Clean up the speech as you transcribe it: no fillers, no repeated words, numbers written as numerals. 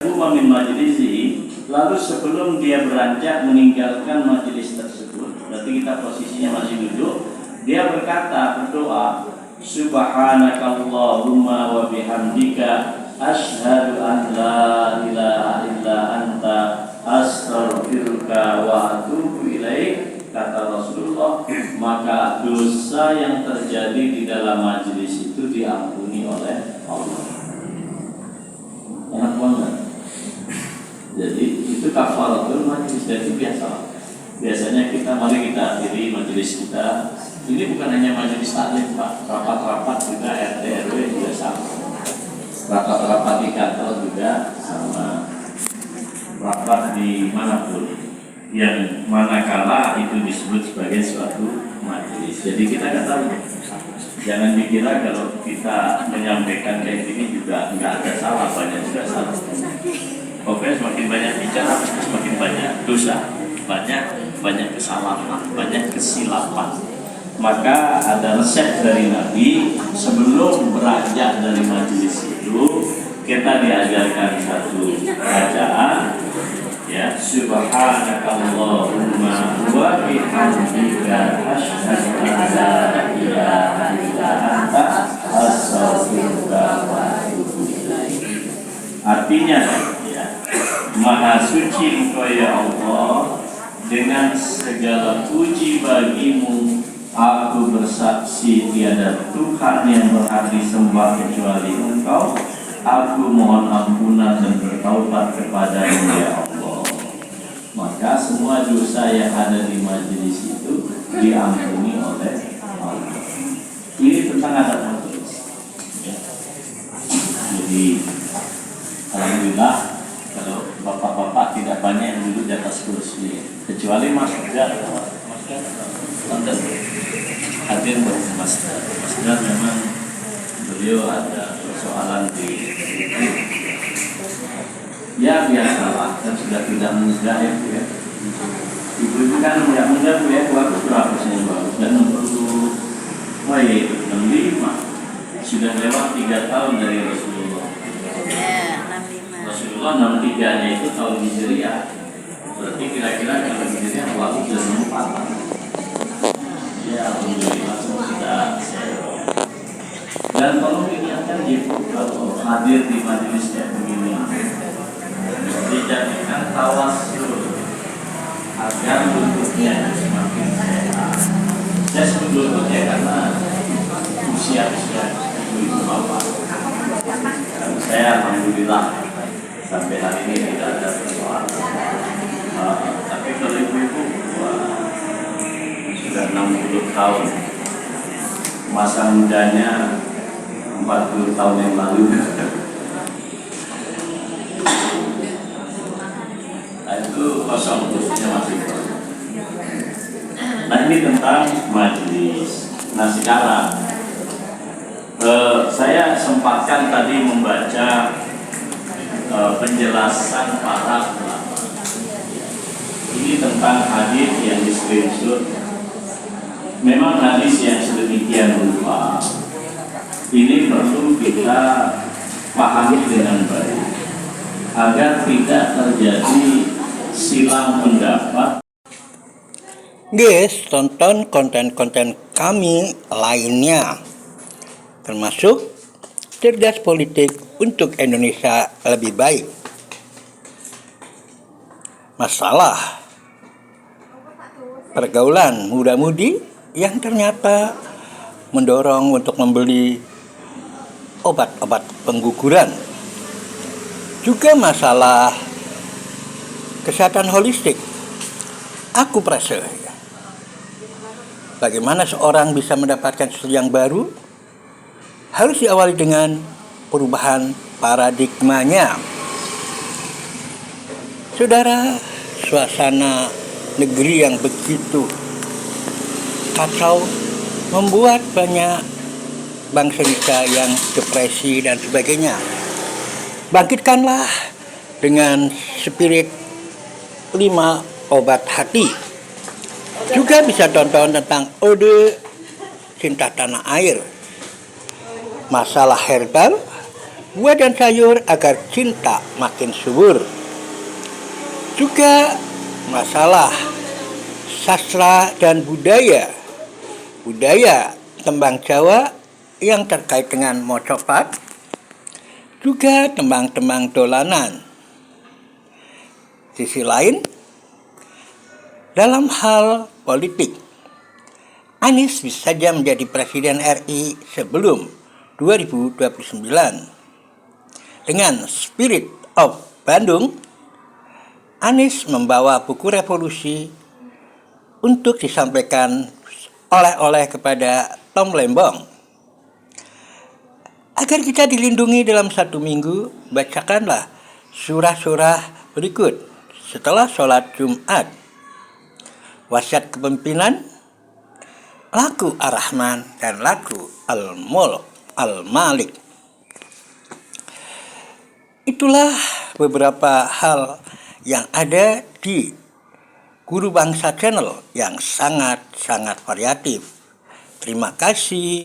min majlisi, lalu sebelum dia beranjak meninggalkan majelis tersebut, berarti kita posisinya masih duduk, dia berdoa, subhanakallahumma wa bihamdika asyhadu an la ilaha illa anta astaghfiruka wa atubu ilaik. Kata Rasulullah, maka dosa yang terjadi di dalam majelis itu diampuni oleh Allah. Enak banget. Jadi itu kafaratul majelis. Jadi biasanya mari kita akhiri majelis kita. Ini bukan hanya majelis taklim, Pak. Rapat-rapat juga RT RW juga sama. Rapat-rapat di kantor juga sama. Rapat di manapun yang manakala itu disebut sebagai suatu majelis. Jadi kita nggak tahu. Jangan dikira kalau kita menyampaikan kayak gini juga nggak ada salah, banyak juga salah. Pokoknya semakin banyak bicara, semakin banyak dosa, banyak kesalahan, banyak kesilapan. Maka ada resep dari Nabi, sebelum beranjak dari majelis itu kita diajarkan satu bacaan, ya, subhanakallahumma wa bihamdika asyhadu an la ilaha illa anta astaghfiruka wa atubu ilaik. Artinya, ya, maha suci Engkau ya Allah, dengan segala puji bagimu, aku bersaksi tiada Tuhan yang berhak disembah kecuali Engkau. Aku mohon ampunan dan bertaubat kepada-Mu ya Allah. Maka semua dosa yang ada di majelis itu diampuni oleh Allah. Ini tentang adab majelis. Ya. Jadi alhamdulillah kalau bapak-bapak tidak banyak yang duduk di atas kursi, kecuali Mas Dar. Hadir Mas Dar memang beliau ada persoalan di ya biasalah, kan sudah tidak muda ya Bu ya. Ibu itu kan tidak muda Bu ya, bagus berapa sih bagus dan 65 sudah lewat 3 tahun dari Rasulullah. Rasulullah 63-nya itu tahun Hijriah. Berarti kira-kira kalau Hijriah waktu sudah 64 tahun. Ya alhamdulillah sudah. Dan tolong ingatkan ibu kalau hadir di majelis kayak begini, dijadikan tawasul agar lututnya semakin sehat. Saya sebut lututnya karena usia ibu bapak. Saya alhamdulillah sampai hari ini tidak ada persoalan. Tapi kalau ibu-ibu sudah 60 tahun, masa mudanya 40 tahun yang lalu. Nah, itu kosong kursinya masih kosong. Nah ini tentang majelis. Nah sekarang saya sempatkan tadi membaca penjelasan para ulama. Ini tentang hadis yang di screenshot. Memang hadis yang sedemikian rupa ini perlu kita pahami dengan baik agar tidak terjadi silang pendapat. Guys, tonton konten-konten kami lainnya, termasuk Cerdas Politik untuk Indonesia Lebih Baik. Masalah pergaulan muda-mudi yang ternyata mendorong untuk membeli obat-obat pengguguran. Juga masalah kesehatan holistik, akuprase. Bagaimana seorang bisa mendapatkan sesuatu yang baru? Harus diawali dengan perubahan paradigmanya. Saudara, suasana negeri yang begitu kacau membuat banyak bangsa Indonesia yang depresi dan sebagainya. Bangkitkanlah dengan spirit 5 obat hati. Juga bisa tonton tentang Ode Cinta Tanah Air. Masalah herbal buah dan sayur agar cinta makin subur. Juga masalah sastra dan budaya tembang Jawa yang terkait dengan mocopat, juga tembang-tembang dolanan. Sisi lain, dalam hal politik, Anies bisa saja menjadi Presiden RI sebelum 2029. Dengan Spirit of Bandung, Anies membawa buku revolusi untuk disampaikan oleh-oleh kepada Tom Lembong. Agar kita dilindungi dalam 1 minggu, bacakanlah surah-surah berikut setelah sholat Jumat. Wasiat kepemimpinan, laku Ar-Rahman dan laku Al-Mulk Al-Malik. Itulah beberapa hal yang ada di Guru Bangsa Channel yang sangat-sangat variatif. Terima kasih.